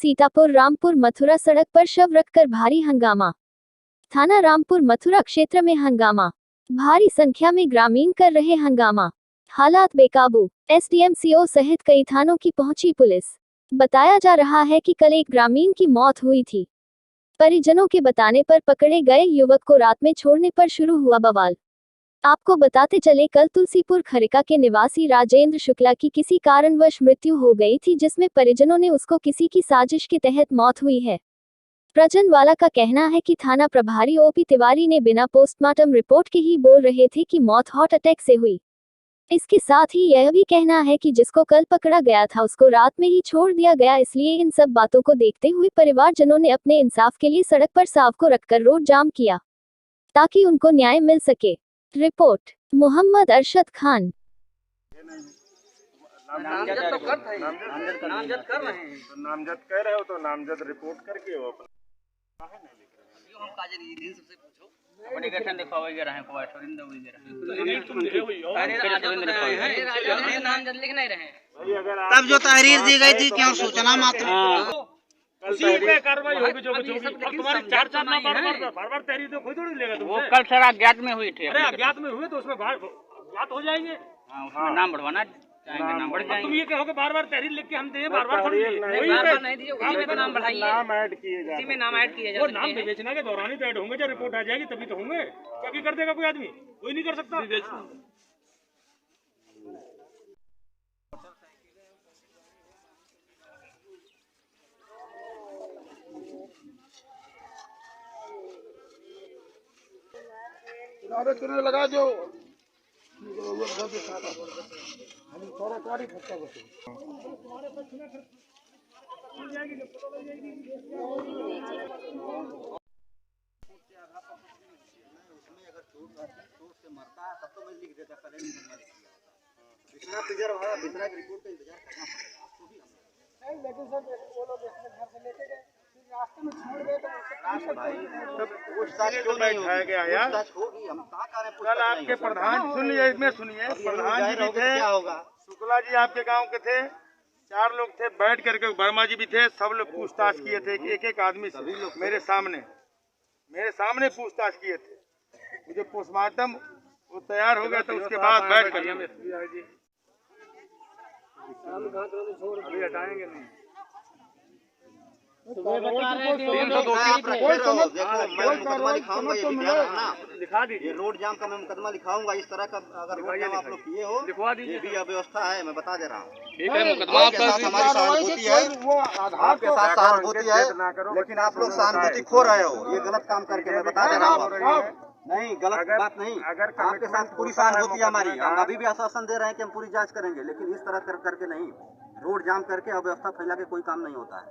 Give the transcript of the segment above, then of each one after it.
सीतापुर रामपुर मथुरा सड़क पर शव रखकर भारी हंगामा। थाना रामपुर मथुरा क्षेत्र में हंगामा। भारी संख्या में ग्रामीण कर रहे हंगामा। हालात बेकाबू। एसडीएम सीओ सहित कई थानों की पहुंची पुलिस। बताया जा रहा है कि कल एक ग्रामीण की मौत हुई थी। परिजनों के बताने पर पकड़े गए युवक को रात में छोड़ने पर शुरू हुआ बवाल। आपको बताते चले, कल तुलसीपुर खरिका के निवासी राजेंद्र शुक्ला की किसी कारणवश मृत्यु हो गई थी, जिसमें परिजनों ने उसको किसी की साजिश के तहत मौत हुई है। प्रजनवाला का कहना है कि थाना प्रभारी ओपी तिवारी ने बिना पोस्टमार्टम रिपोर्ट के ही बोल रहे थे कि मौत हार्ट अटैक से हुई। इसके साथ ही यह भी कहना है कि जिसको कल पकड़ा गया था उसको रात में ही छोड़ दिया गया। इसलिए इन सब बातों को देखते हुए परिवारजनों ने अपने इंसाफ के लिए सड़क पर सांव को रखकर रोड जाम किया ताकि उनको न्याय मिल सके। रिपोर्ट मोहम्मद अरशद खान। नामजद कर रहे हैं, तो नामजद कह रहे हो तो नामजद रिपोर्ट करके हो अपना हम काजे नहीं सबसे पूछो अपने गठन दिखाओ वगैरह है कोई छोरिंदा वगैरह तुम लिखे हुई हो अरे नामजद लिख नहीं रहे भाई। अगर तब जो तहरीर दी गई थी क्या सूचना मात्र उसी पे कार्रवाई होगी जो कुछ होगी। अब तुम्हारी चार ना बार तहरीर तो कोई थोड़ी लेगा। वो कल सर अज्ञात में हुई थी। अरे अज्ञात में हुए तो उसमें अज्ञात हो जाएंगे। उसमें नाम बढ़वाना चाहेंगे, नाम बढ़ जाएंगे। तुम ये कहोगे बार तहरीर लिख के हम दें, बार थोड़ी नहीं दिए, उसी में तो नाम बढ़ाइए, नाम ऐड किए जाए, उसी में नाम ऐड किए जाए। वो नाम विवेचना के दौरान ही तो ऐड होंगे, जब रिपोर्ट आ जाएगी तभी तो होंगे। क्या कर देगा कोई आदमी? कोई नहीं कर सकता। चुने लगा जो लेकिन सर वो लोग घर से लेके गए, रास्ते में छोड़ गए तो पूछताछ क्यों नहीं उठाया गया यार? कल आपके प्रधान सुनिए, इसमें सुनिए, प्रधान जी भी थे, शुक्ला जी आपके गांव के थे, 4 लोग थे, बैठ करके वर्मा जी भी थे, सब लोग पूछताछ किए थे एक एक आदमी से। मेरे सामने पूछताछ किए थे। मुझे पोस्टमार्टम वो तैयार हो गया तो उसके बाद बैठ कर अभी हटाएंगे नहीं। लिखा दीजिए, रोड जाम का मैं मुकदमा लिखाऊंगा। इस तरह का अगर रोड जाम आप लोग किए हो, लिखवा दीजिए। ये भी अव्यवस्था है, मैं बता दे रहा हूँ। ठीक है, मुकदमा हमारी सहानुभूति है, आपके साथ सहानुभूति है, लेकिन आप लोग सहानुभूति खो रहे हो। ये गलत काम करके मैं बता दे रहा हूँ। नहीं, गलत बात नहीं। आपके साथ पूरी सहानुभूति है हमारी। हम अभी भी आश्वासन दे रहे हैं कि हम पूरी जांच करेंगे, लेकिन इस तरह करके नहीं। रोड जाम करके अव्यवस्था फैला के कोई काम नहीं होता है,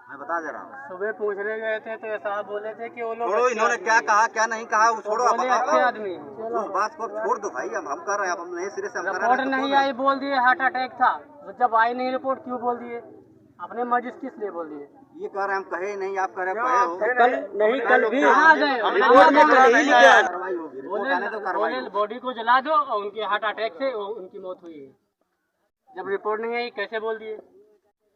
मैं बता दे रहा हूँ। सुबह पूछने गए थे तो ऐसा बोले थे कि वो लोग छोड़ो, इन्होंने क्या कहा क्या नहीं कहा वो छोड़ो। अब अच्छे आदमी उस बात को छोड़ दो भाई। अब हम कर रहे हैं, अब हम नए सिरे से रिपोर्ट नहीं आई, बोल दिए हार्ट अटैक था। जब आई नहीं रिपोर्ट क्यों बोल दिए? अपने मर्जी किस लिए बोल दिए? ये कह रहे हैं हम कहे नहीं, आप कह रहे हो। कल भी बॉडी को जला दो और उनके हार्ट अटैक से उनकी मौत हुई है। जब रिपोर्ट नहीं आई कैसे बोल दिए?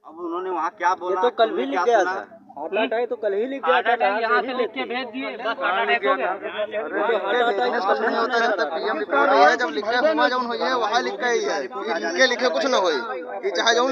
अब उन्होंने वहाँ क्या बोला? ये तो कल भी लिख गया था। हार्ट अटैक तो कल ही लिख गया था। यहाँ से लिख के भेज दिए, बस हार्ट अटैक हो गया। पीएम रिपोर्ट है, जब लिखे हुआ जौन होइए वहाँ लिख के ही है, लिखे कुछ न होई, चाहे जौन